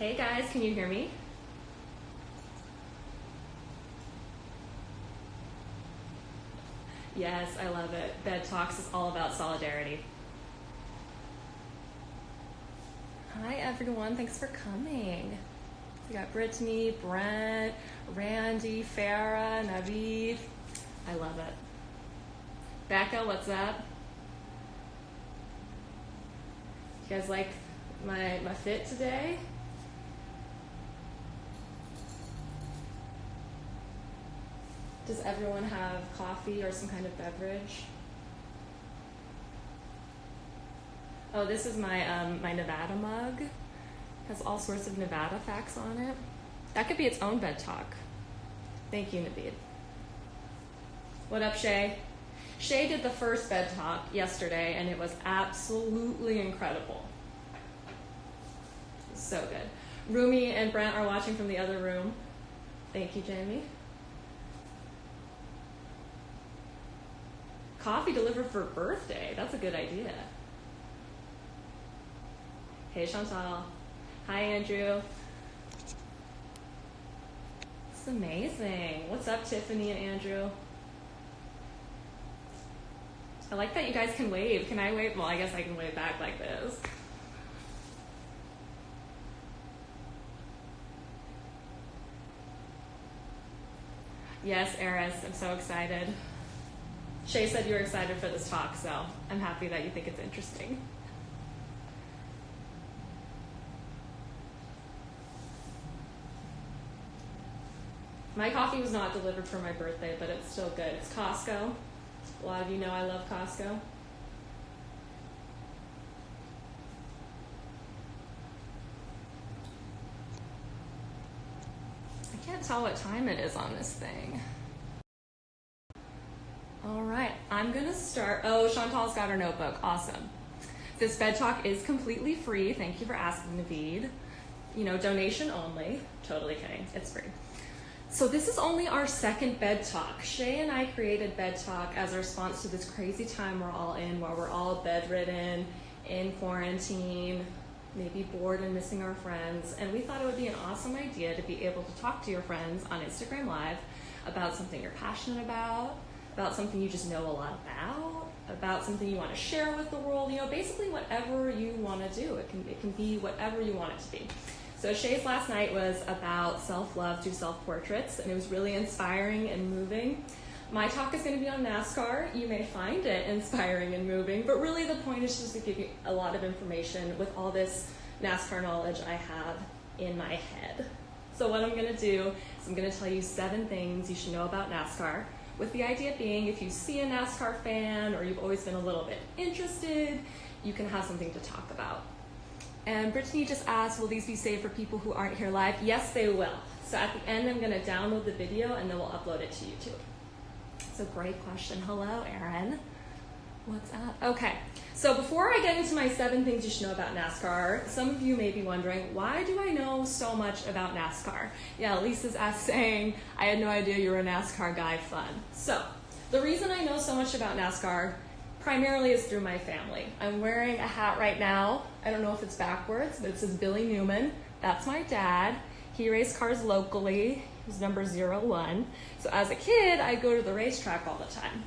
Hey guys, can you hear me? Yes, I love it. Bed Talks is all about solidarity. Hi everyone, thanks for coming. We got Brittany, Brent, Randy, Farah, Naveed. I love it. Becca, what's up? You guys like my fit today? Does everyone have coffee or some kind of beverage? Oh, this is my my Nevada mug. Has all sorts of Nevada facts on it. That could be its own bed talk. Thank you, Naveed. What up, Shay? Shay did the first bed talk yesterday, and it was absolutely incredible. So good. Rumi and Brent are watching from the other room. Thank you, Jamie. Coffee delivered for birthday. That's a good idea. Hey, Chantal. Hi, Andrew. It's amazing. What's up, Tiffany and Andrew? I like that you guys can wave. Can I wave? Well, I guess I can wave back like this. Yes, Eris, I'm so excited. Shay said you were excited for this talk, so I'm happy that you think it's interesting. My coffee was not delivered for my birthday, but it's still good. It's Costco. A lot of you know I love Costco. I can't tell what time it is on this thing. All right, I'm gonna start. Oh, Chantal's got her notebook. Awesome. This bed talk is completely free. Thank you for asking, Naveed. You know, donation only. Totally kidding. It's free. So this is only our second bed talk. Shay and I created bed talk as a response to this crazy time we're all in, where we're all bedridden, in quarantine, maybe bored and missing our friends. And we thought it would be an awesome idea to be able to talk to your friends on Instagram Live about something you're passionate about something you just know a lot about something you want to share with the world, you know, basically whatever you want to do. It can be whatever you want it to be. So Shay's last night was about self-love through self-portraits, and it was really inspiring and moving. My talk is going to be on NASCAR. You may find it inspiring and moving, but really the point is just to give you a lot of information with all this NASCAR knowledge I have in my head. So what I'm going to do is I'm going to tell you 7 things you should know about NASCAR, with the idea being if you see a NASCAR fan or you've always been a little bit interested, you can have something to talk about. And Brittany just asked, will these be saved for people who aren't here live? Yes, they will. So at the end, I'm going to download the video and then we'll upload it to YouTube. It's a great question. Hello, Erin. What's up? Okay, so before I get into my 7 things you should know about NASCAR, some of you may be wondering, why do I know so much about NASCAR? Yeah, Lisa's saying, I had no idea you were a NASCAR guy. Fun. So, the reason I know so much about NASCAR primarily is through my family. I'm wearing a hat right now. I don't know if it's backwards, but it says Billy Newman. That's my dad. He raced cars locally. He was number 01. So as a kid, I go to the racetrack all the time.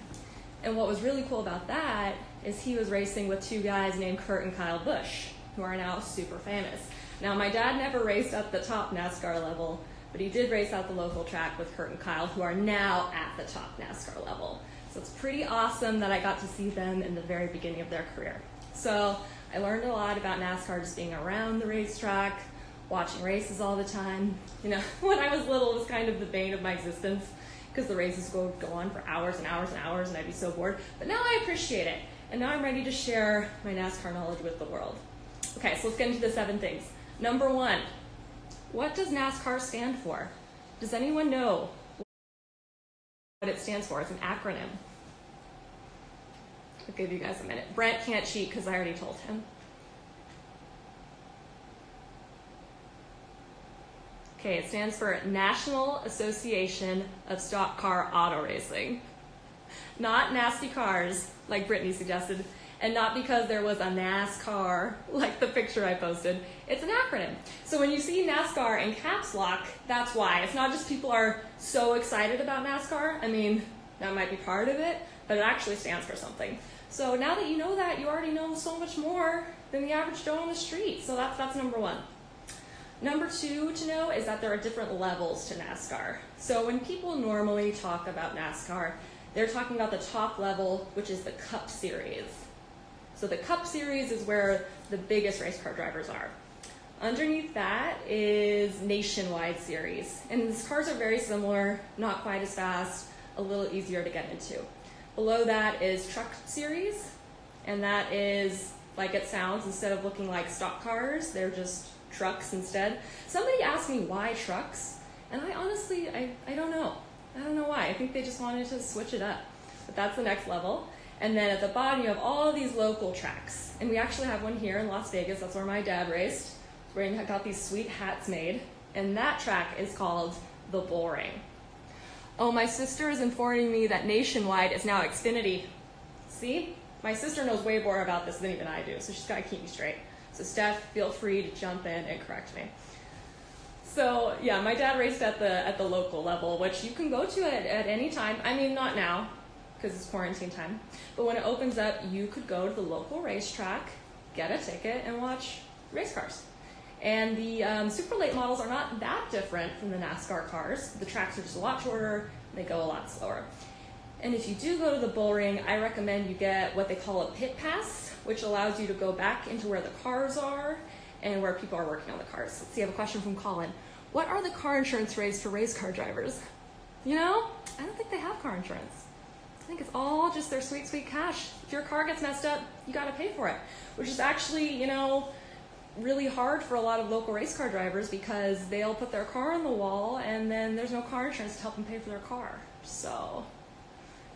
And what was really cool about that is he was racing with 2 guys named Kurt and Kyle Busch, who are now super famous. Now, my dad never raced at the top NASCAR level, but he did race at the local track with Kurt and Kyle, who are now at the top NASCAR level. So it's pretty awesome that I got to see them in the very beginning of their career. So I learned a lot about NASCAR just being around the racetrack, watching races all the time. You know, when I was little, it was kind of the bane of my existence, because the races would go on for hours and hours and hours, and I'd be so bored. But now I appreciate it, and now I'm ready to share my NASCAR knowledge with the world. Okay, so let's get into the 7 things. Number 1, what does NASCAR stand for? Does anyone know what it stands for? It's an acronym. I'll give you guys a minute. Brent can't cheat because I already told him. Okay, it stands for National Association of Stock Car Auto Racing. Not nasty cars, like Brittany suggested. And not because there was a NASCAR, like the picture I posted. It's an acronym. So when you see NASCAR in caps lock, that's why. It's not just people are so excited about NASCAR. I mean, that might be part of it, but it actually stands for something. So now that you know that, you already know so much more than the average Joe on the street. So that's number one. Number two to know is that there are different levels to NASCAR. So when people normally talk about NASCAR, they're talking about the top level, which is the Cup Series. So the Cup Series is where the biggest race car drivers are. Underneath that is Nationwide Series. And these cars are very similar, not quite as fast, a little easier to get into. Below that is Truck Series, and that is like it sounds. Instead of looking like stock cars, they're just trucks instead. Somebody asked me why trucks, and I honestly, I don't know. I don't know why. I think they just wanted to switch it up. But that's the next level. And then at the bottom, you have all these local tracks. And we actually have one here in Las Vegas. That's where my dad raced. Where he got these sweet hats made. And that track is called the Bull Ring. Oh, my sister is informing me that Nationwide is now Xfinity. See? My sister knows way more about this than even I do, so she's got to keep me straight. So Steph, feel free to jump in and correct me. So yeah, my dad raced at the local level, which you can go to at any time. I mean, not now, because it's quarantine time. But when it opens up, you could go to the local racetrack, get a ticket, and watch race cars. And the super late models are not that different from the NASCAR cars. The tracks are just a lot shorter, and they go a lot slower. And if you do go to the Bull Ring, I recommend you get what they call a pit pass, which allows you to go back into where the cars are and where people are working on the cars. Let's see, I have a question from Colin. What are the car insurance rates for race car drivers? You know, I don't think they have car insurance. I think it's all just their sweet, sweet cash. If your car gets messed up, you got to pay for it, which is actually, you know, really hard for a lot of local race car drivers because they'll put their car on the wall and then there's no car insurance to help them pay for their car. So,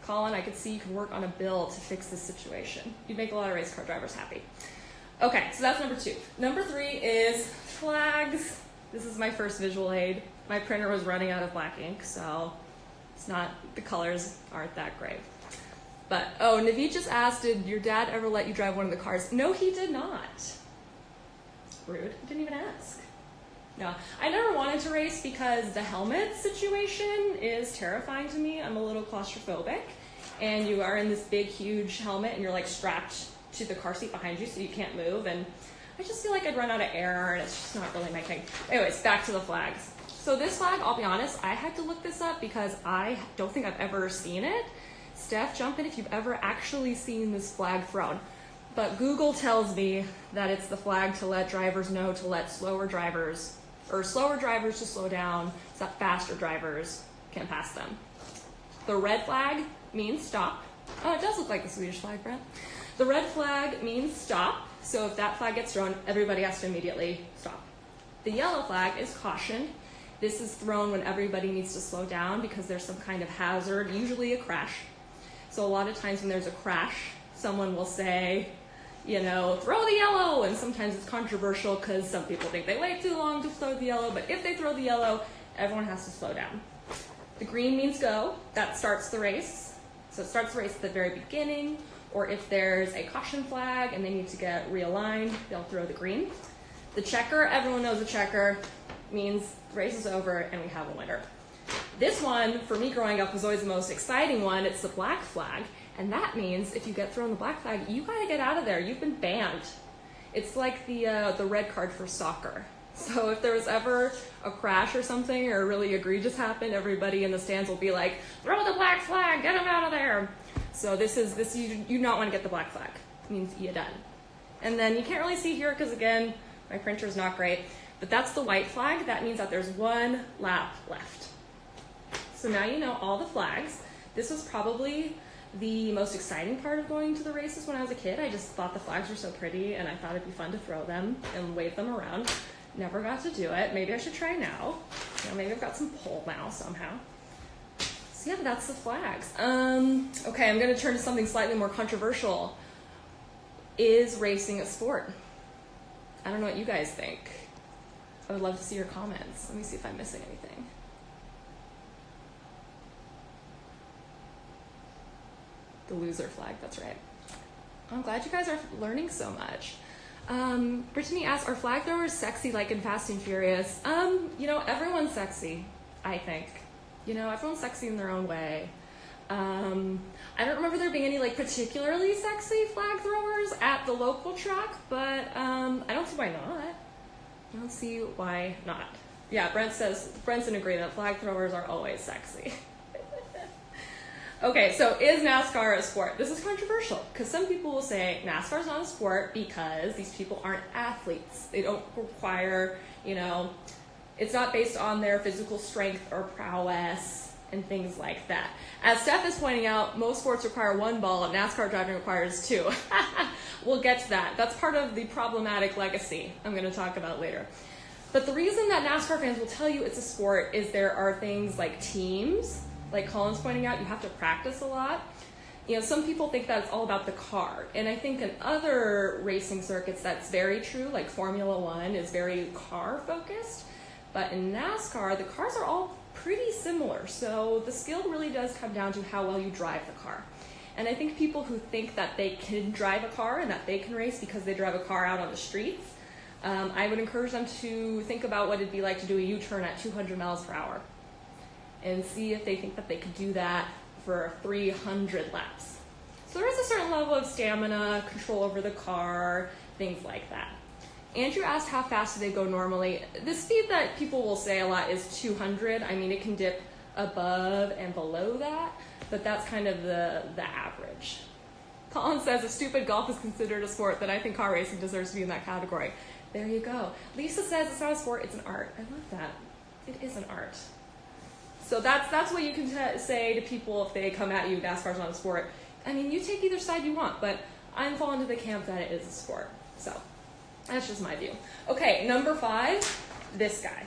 Colin, I could see you can work on a bill to fix this situation. You'd make a lot of race car drivers happy. Okay, so that's number two. Number three is flags. This is my first visual aid. My printer was running out of black ink, so it's not, the colors aren't that great. But, oh, Naveed just asked, did your dad ever let you drive one of the cars? No, he did not. Rude, didn't even ask. No, I never wanted to race because the helmet situation is terrifying to me. I'm a little claustrophobic, and you are in this big, huge helmet, and you're like strapped to the car seat behind you so you can't move, and I just feel like I'd run out of air, and it's just not really my thing. Anyways, back to the flags. So this flag, I'll be honest, I had to look this up because I don't think I've ever seen it. Steph, jump in if you've ever actually seen this flag thrown. But Google tells me that it's the flag to let drivers know to let slower drivers to slow down so that faster drivers can pass them. The red flag means stop. Oh, it does look like the Swedish flag, Brent. The red flag means stop. So if that flag gets thrown, everybody has to immediately stop. The yellow flag is caution. This is thrown when everybody needs to slow down because there's some kind of hazard, usually a crash. So a lot of times when there's a crash, someone will say, you know, throw the yellow, and sometimes it's controversial because some people think they wait too long to throw the yellow, but if they throw the yellow, everyone has to slow down. The green means go. That starts the race. So it starts the race at the very beginning, or if there's a caution flag and they need to get realigned, they'll throw the green. The checker, everyone knows the checker, means the race is over and we have a winner. This one, for me growing up, was always the most exciting one. It's the black flag. And that means if you get thrown the black flag, you gotta get out of there. You've been banned. It's like the red card for soccer. So if there was ever a crash or something or really egregious happened, everybody in the stands will be like, throw the black flag, get him out of there. So this you do not want to get the black flag. It means you're done. And then you can't really see here because again, my printer's not great, but that's the white flag. That means that there's one lap left. So now you know all the flags. This was probably the most exciting part of going to the races when I was a kid. I just thought the flags were so pretty and I thought it'd be fun to throw them and wave them around. Never got to do it. Maybe I should try now. You know, maybe I've got some pull now somehow. So yeah, that's the flags. Okay, I'm gonna turn to something slightly more controversial. Is racing a sport? I don't know what you guys think. I would love to see your comments. Let me see if I'm missing anything. The loser flag, that's right. I'm glad you guys are learning so much. Brittany asks, are flag throwers sexy like in Fast and Furious? Everyone's sexy, I think. Everyone's sexy in their own way. I don't remember there being any like particularly sexy flag throwers at the local track, but I don't see why not. I don't see why not. Yeah, Brent's in agreement. Flag throwers are always sexy. Okay, so is NASCAR a sport? This is controversial because some people will say NASCAR is not a sport because these people aren't athletes. They don't require, it's not based on their physical strength or prowess and things like that. As Steph is pointing out, most sports require one ball and NASCAR driving requires two. We'll get to that. That's part of the problematic legacy I'm going to talk about later. But the reason that NASCAR fans will tell you it's a sport is there are things like teams. Like Colin's pointing out, you have to practice a lot. Some people think that it's all about the car. And I think in other racing circuits that's very true, like Formula One is very car focused. But in NASCAR, the cars are all pretty similar. So the skill really does come down to how well you drive the car. And I think people who think that they can drive a car and that they can race because they drive a car out on the streets, I would encourage them to think about what it'd be like to do a U-turn at 200 miles per hour. And see if they think that they could do that for 300 laps. So there is a certain level of stamina, control over the car, things like that. Andrew asked how fast do they go normally. The speed that people will say a lot is 200. I mean, it can dip above and below that, but that's kind of the average. Colin says if stupid golf is considered a sport, then I think car racing deserves to be in that category. There you go. Lisa says it's not a sport, it's an art. I love that. It is an art. So that's what you can say to people if they come at you, NASCAR's not a sport. I mean, you take either side you want, but I'm falling to the camp that it is a sport. So that's just my view. Okay, number 5, this guy.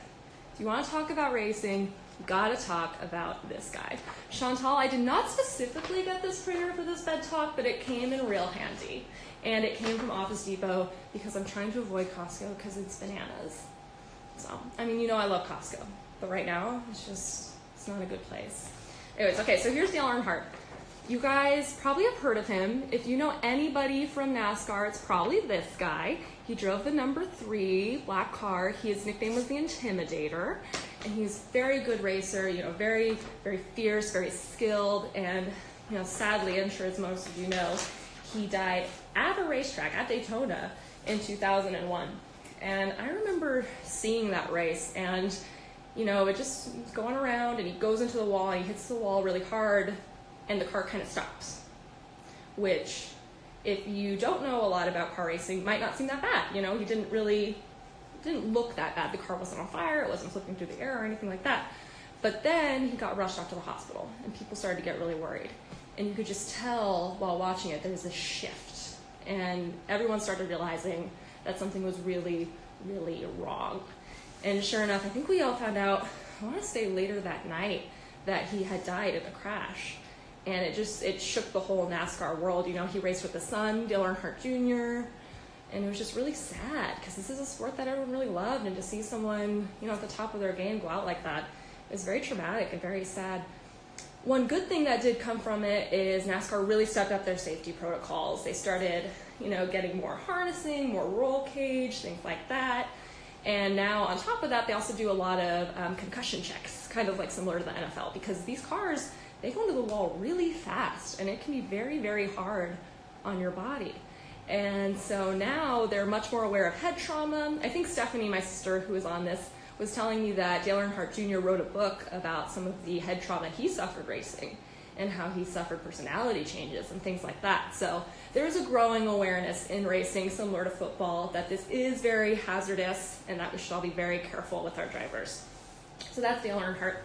If you want to talk about racing, you gotta talk about this guy. Chantal, I did not specifically get this printer for this bed talk, but it came in real handy. And it came from Office Depot because I'm trying to avoid Costco because it's bananas. So, I mean, I love Costco, but right now it's not a good place. Anyways, okay, so here's Dale Earnhardt. You guys probably have heard of him. If you know anybody from NASCAR, it's probably this guy. He drove the number 3 black car. His nickname was the Intimidator, and he's a very good racer, very, very fierce, very skilled, and, sadly, I'm sure as most of you know, he died at a racetrack at Daytona in 2001. And I remember seeing that race, and it just going around, and he goes into the wall, and he hits the wall really hard, and the car kind of stops. Which, if you don't know a lot about car racing, might not seem that bad. He didn't look that bad. The car wasn't on fire, it wasn't flipping through the air or anything like that. But then he got rushed off to the hospital, and people started to get really worried. And you could just tell while watching it, there was a shift. And everyone started realizing that something was really, really wrong. And sure enough, I think we all found out, I want to say later that night, that he had died in a crash. And it shook the whole NASCAR world. He raced with his son, Dale Earnhardt Jr., and it was just really sad because this is a sport that everyone really loved, and to see someone, at the top of their game go out like that is very traumatic and very sad. One good thing that did come from it is NASCAR really stepped up their safety protocols. They started, getting more harnessing, more roll cage, things like that. And now, on top of that, they also do a lot of concussion checks, kind of like similar to the NFL, because these cars, they go into the wall really fast, and it can be very, very hard on your body. And so now they're much more aware of head trauma. I think Stephanie, my sister, who was on this, was telling me that Dale Earnhardt Jr. wrote a book about some of the head trauma he suffered racing and how he suffered personality changes and things like that. So there is a growing awareness in racing, similar to football, that this is very hazardous and that we should all be very careful with our drivers. So that's Dale Earnhardt.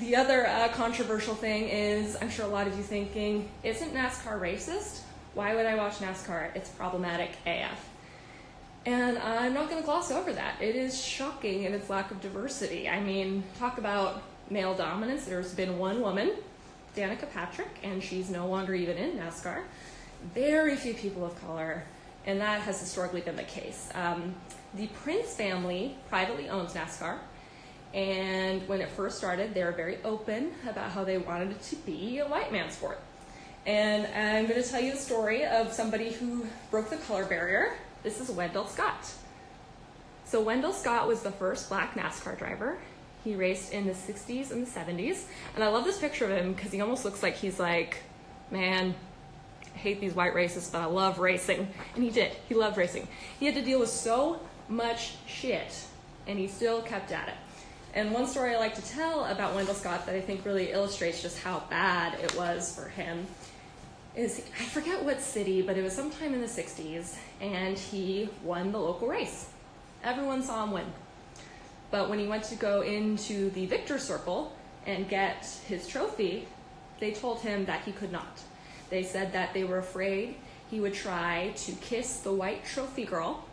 The other controversial thing is, I'm sure a lot of you thinking, isn't NASCAR racist? Why would I watch NASCAR? It's problematic AF. And I'm not going to gloss over that. It is shocking in its lack of diversity. I mean, talk about male dominance. There's been one woman, Danica Patrick, and she's no longer even in NASCAR. Very few people of color, and that has historically been the case. The Prince family privately owns NASCAR, and when it first started, they were very open about how they wanted it to be a white man's sport. And I'm going to tell you the story of somebody who broke the color barrier. This is Wendell Scott. So Wendell Scott was the first black NASCAR driver. He raced in the 60s and the 70s. And I love this picture of him because he almost looks like he's like, man, I hate these white racists, but I love racing. And he did. He loved racing. He had to deal with so much shit, and he still kept at it. And one story I like to tell about Wendell Scott that I think really illustrates just how bad it was for him is, I forget what city, but it was sometime in the 60s, and he won the local race. Everyone saw him win. But when he went to go into the victor's circle and get his trophy, they told him that he could not. They said that they were afraid he would try to kiss the white trophy girl,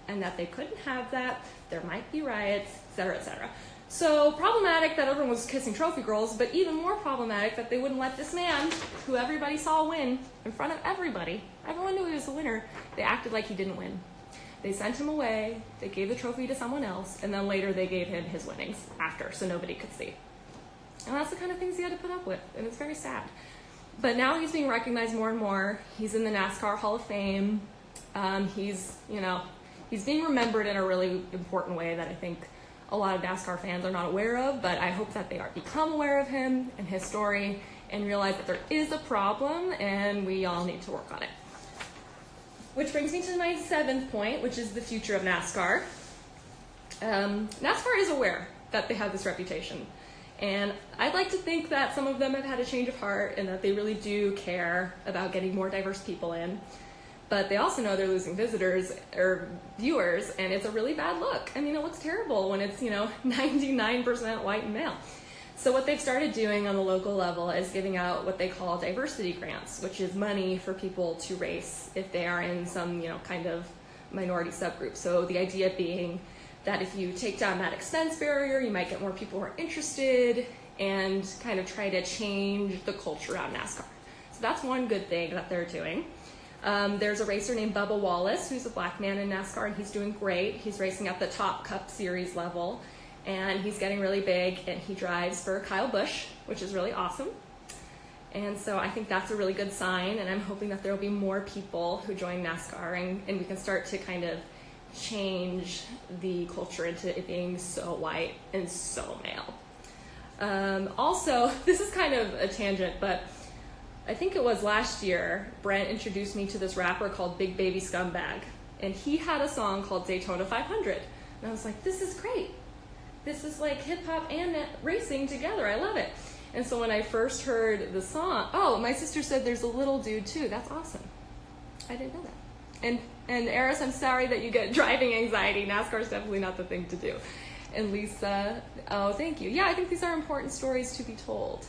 and that they couldn't have that, there might be riots, etc., etc. So problematic that everyone was kissing trophy girls, but even more problematic that they wouldn't let this man, who everybody saw win, in front of everybody, everyone knew he was the winner, they acted like he didn't win. They sent him away, they gave the trophy to someone else, and then later they gave him his winnings after, so nobody could see. And that's the kind of things he had to put up with, and it's very sad. But now he's being recognized more and more. He's in the NASCAR Hall of Fame. He's being remembered in a really important way that I think a lot of NASCAR fans are not aware of, but I hope that they become aware of him and his story and realize that there is a problem and we all need to work on it. Which brings me to my 7th point, which is the future of NASCAR. NASCAR is aware that they have this reputation, and I'd like to think that some of them have had a change of heart and that they really do care about getting more diverse people in. But they also know they're losing visitors or viewers, and it's a really bad look. I mean, it looks terrible when it's, 99% white and male. So what they've started doing on the local level is giving out what they call diversity grants, which is money for people to race if they are in some, kind of minority subgroup. So the idea being that if you take down that expense barrier, you might get more people who are interested and kind of try to change the culture around NASCAR. So that's one good thing that they're doing. There's a racer named Bubba Wallace, who's a black man in NASCAR, and he's doing great. He's racing at the top Cup Series level, and he's getting really big, and he drives for Kyle Busch, which is really awesome. And so I think that's a really good sign, and I'm hoping that there will be more people who join NASCAR, and we can start to kind of change the culture into it being so white and so male. Also, this is kind of a tangent, but I think it was last year, Brent introduced me to this rapper called Big Baby Scumbag, and he had a song called Daytona 500, and I was like, this is great. This is like hip-hop and racing together. I love it. And so when I first heard the song, my sister said there's a little dude too. That's awesome. I didn't know that. And Eris, I'm sorry that you get driving anxiety. NASCAR is definitely not the thing to do. And Lisa, thank you. Yeah, I think these are important stories to be told.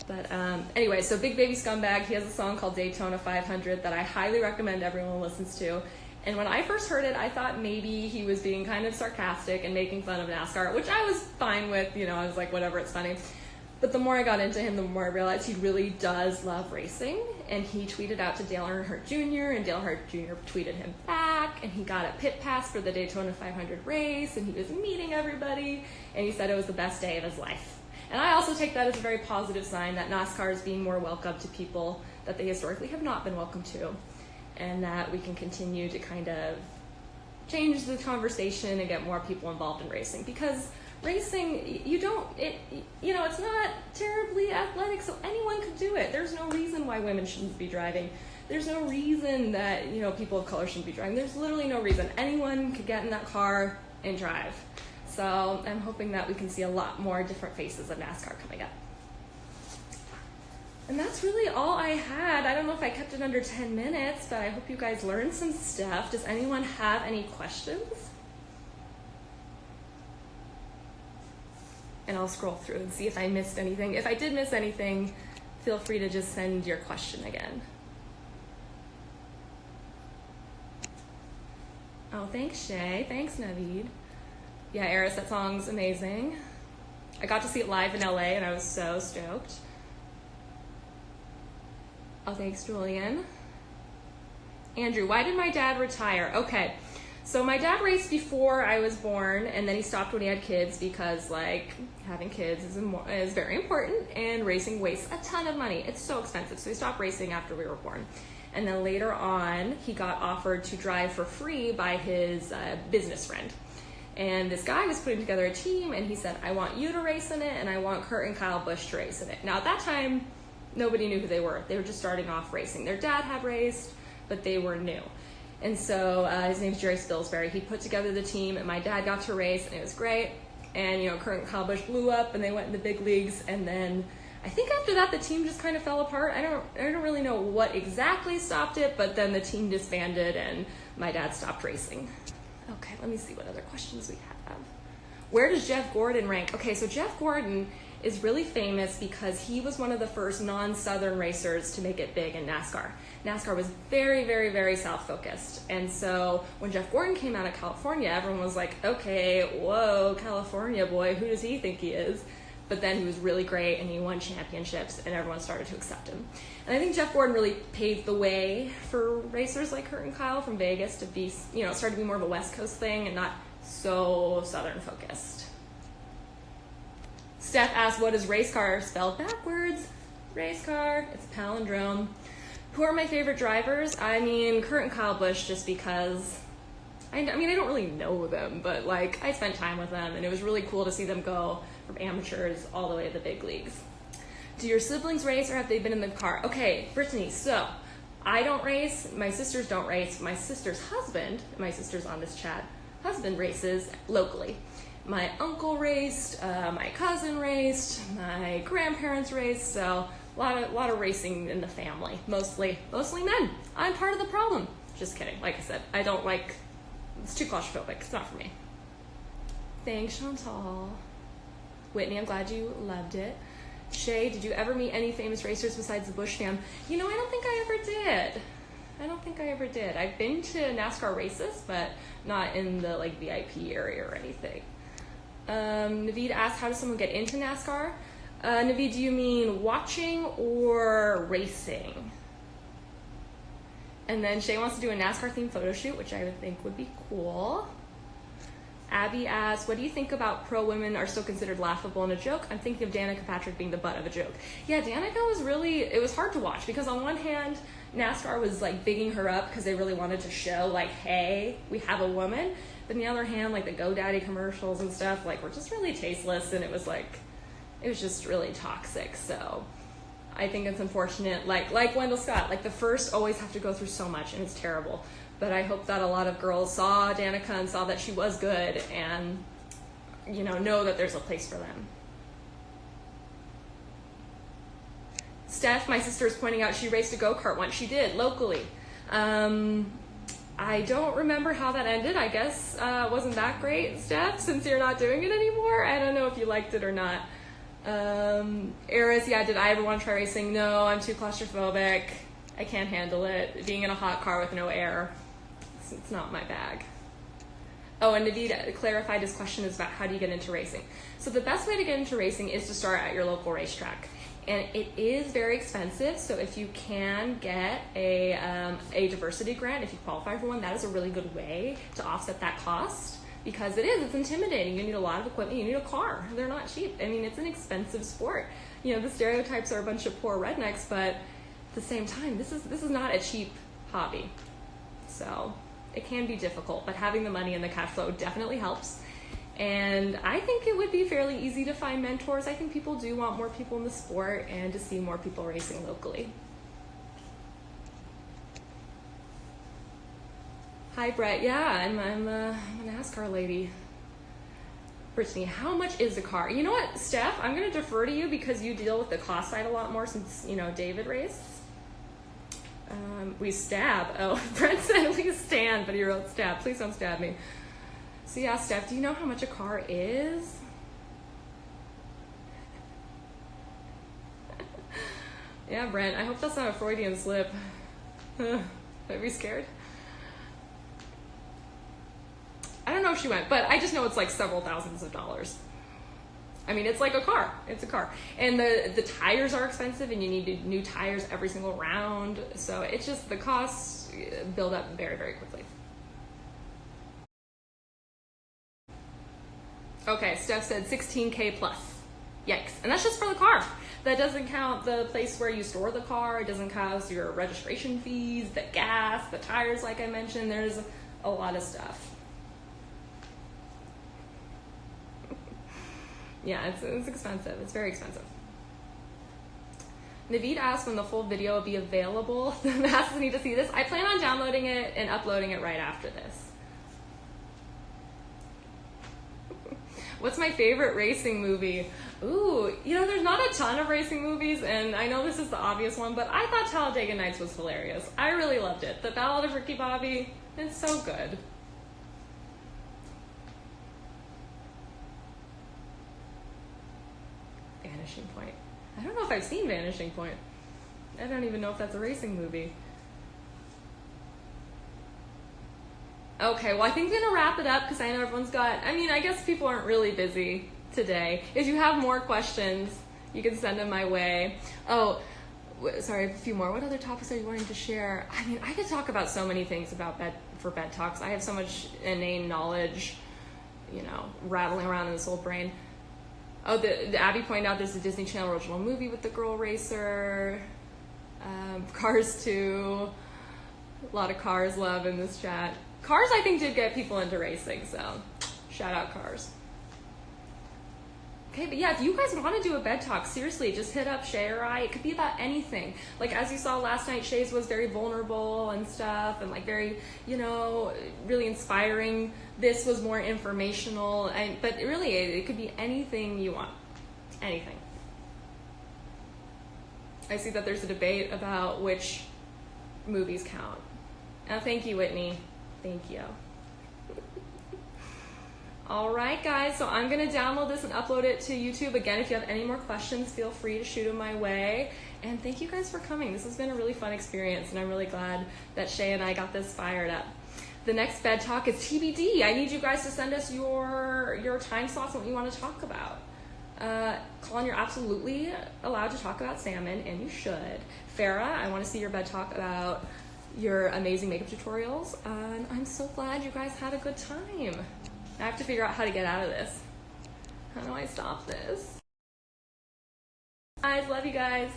But anyway, so Big Baby Scumbag, he has a song called Daytona 500 that I highly recommend everyone listens to. And when I first heard it, I thought maybe he was being kind of sarcastic and making fun of NASCAR, which I was fine with. I was like, whatever, it's funny. But the more I got into him, the more I realized he really does love racing. And he tweeted out to Dale Earnhardt Jr., and Dale Earnhardt Jr. tweeted him back, and he got a pit pass for the Daytona 500 race, and he was meeting everybody, and he said it was the best day of his life. And I also take that as a very positive sign that NASCAR is being more welcome to people that they historically have not been welcome to, and that we can continue to kind of change the conversation and get more people involved in racing. Because racing, it's not terribly athletic, so anyone could do it. There's no reason why women shouldn't be driving. There's no reason that, people of color shouldn't be driving. There's literally no reason. Anyone could get in that car and drive. So I'm hoping that we can see a lot more different faces of NASCAR coming up. And that's really all I had. I don't know if I kept it under 10 minutes, but I hope you guys learned some stuff. Does anyone have any questions? And I'll scroll through and see if I missed anything. If I did miss anything, feel free to just send your question again. Oh, thanks, Shay. Thanks, Naveed. Yeah, Eris, that song's amazing. I got to see it live in LA, and I was so stoked. Oh, thanks, Julian. Andrew, why did my dad retire? Okay, So my dad raced before I was born, and then he stopped when he had kids because, like, having kids is very important, and racing wastes a ton of money. It's so expensive. So he stopped racing after we were born. And then later on, he got offered to drive for free by his business friend. And this guy was putting together a team, and he said, I want you to race in it, and I want Kurt and Kyle Busch to race in it. Now, at that time, nobody knew who they were. They were just starting off racing. Their dad had raced, but they were new. And so his name's Jerry Spilsbury. He put together the team, and my dad got to race, and it was great. And, you know, Kurt and Kyle Busch blew up, and they went in the big leagues. And then I think after that, the team just kind of fell apart. I don't really know what exactly stopped it, but then the team disbanded, and my dad stopped racing. Okay, let me see what other questions we have. Where does Jeff Gordon rank? Okay, so Jeff Gordon is really famous because he was one of the first non-Southern racers to make it big in NASCAR. NASCAR was very, very, very South-focused. And so when Jeff Gordon came out of California, everyone was like, okay, whoa, California boy, who does he think he is? But then he was really great, and he won championships, and everyone started to accept him. And I think Jeff Gordon really paved the way for racers like Kurt and Kyle from Vegas to be, you know, start to be more of a West Coast thing and not so Southern-focused. Steph asked, what is race car spelled backwards? Race car, it's a palindrome. Who are my favorite drivers? I mean, Kurt and Kyle Busch, just because, I mean, I don't really know them, but like, I spent time with them, and it was really cool to see them go from amateurs all the way to the big leagues. Do your siblings race, or have they been in the car? Okay, Brittany, so I don't race, my sisters don't race, my sister's husband, my sister's on this chat, husband races locally. My uncle raced, my cousin raced, my grandparents raced, so a lot of racing in the family, mostly men. I'm part of the problem. Just kidding. Like I said, I don't like, it's too claustrophobic. It's not for me. Thanks, Chantal. Whitney, I'm glad you loved it. Shay, did you ever meet any famous racers besides the Busch fam? You know, I don't think I ever did. I've been to NASCAR races, but not in the like VIP area or anything. Naveed asked, how does someone get into NASCAR? Naveed, do you mean watching or racing? And then Shay wants to do a NASCAR themed photo shoot, which I would think would be cool. Abby asks, what do you think about pro women are still considered laughable in a joke? I'm thinking of Danica Patrick being the butt of a joke. Yeah, Danica was really, it was hard to watch because on one hand, NASCAR was like bigging her up because they really wanted to show like, hey, we have a woman. But on the other hand, like the GoDaddy commercials and stuff, like were just really tasteless, and it was just really toxic. So I think it's unfortunate, like Wendell Scott, like the first always have to go through so much, and it's terrible. But I hope that a lot of girls saw Danica and saw that she was good, and you know that there's a place for them. Steph, my sister, is pointing out she raced a go-kart once. She did, locally. I don't remember how that ended. I guess wasn't that great, Steph, since you're not doing it anymore. I don't know if you liked it or not. Eris, yeah, did I ever want to try racing? No, I'm too claustrophobic. I can't handle it. Being in a hot car with no air, it's not my bag. Oh, and Naveed clarified his question is about how do you get into racing. So the best way to get into racing is to start at your local racetrack. And it is very expensive, so if you can get a diversity grant, if you qualify for one, that is a really good way to offset that cost, because it's intimidating. You need a lot of equipment, you need a car. They're not cheap. I mean, it's an expensive sport. You know, the stereotypes are a bunch of poor rednecks, but at the same time, this is not a cheap hobby. So it can be difficult, but having the money and the cash flow definitely helps. And I think it would be fairly easy to find mentors. I think people do want more people in the sport and to see more people racing locally. Hi, Brett. Yeah, I'm a NASCAR lady. Brittany, how much is the car? You know what, Steph? I'm going to defer to you because you deal with the cost side a lot more since, David raced. We stab. Oh, Brent said we stand, but he wrote stab. Please don't stab me. So yeah, Steph, do you know how much a car is? Yeah, Brent, I hope that's not a Freudian slip. I'd be scared. I don't know if she went, but I just know it's like several thousands of dollars. I mean, it's like a car. It's a car. And the tires are expensive, and you need new tires every single round. So it's just the costs build up very, very quickly. Okay, Steph said 16K plus. Yikes. And that's just for the car. That doesn't count the place where you store the car. It doesn't count your registration fees, the gas, the tires, like I mentioned. There's a lot of stuff. Yeah, it's expensive. It's very expensive. Naveed asked when the full video will be available. The masses need to see this. I plan on downloading it and uploading it right after this. What's my favorite racing movie? Ooh, you know, there's not a ton of racing movies, and I know this is the obvious one, but I thought Talladega Nights was hilarious. I really loved it. The Ballad of Ricky Bobby, it's so good. Vanishing Point. I don't know if I've seen Vanishing Point. I don't even know if that's a racing movie. Okay, well, I think I'm going to wrap it up because I know everyone's got, I guess people aren't really busy today. If you have more questions, you can send them my way. Oh, sorry, a few more. What other topics are you wanting to share? I could talk about so many things about bed talks. I have so much inane knowledge, rattling around in this old brain. Oh, the Abby pointed out there's a Disney Channel original movie with the girl racer. Cars 2. A lot of Cars love in this chat. Cars, I think, did get people into racing, so shout out Cars. Okay, but yeah, if you guys want to do a bed talk, seriously, just hit up Shay or I. It could be about anything. Like, as you saw last night, Shay's was very vulnerable and stuff, and like very, really inspiring. This was more informational, but really, it could be anything you want. Anything. I see that there's a debate about which movies count. Oh, thank you, Whitney. Thank you. All right, guys, so I'm going to download this and upload it to YouTube. Again, if you have any more questions, feel free to shoot them my way. And thank you guys for coming. This has been a really fun experience, and I'm really glad that Shay and I got this fired up. The next bed talk is TBD. I need you guys to send us your time slots and what you want to talk about. Colin, you're absolutely allowed to talk about salmon, and you should. Farah, I want to see your bed talk about your amazing makeup tutorials, and I'm so glad you guys had a good time. I have to figure out how to get out of this. How do I stop this? Guys, love you guys.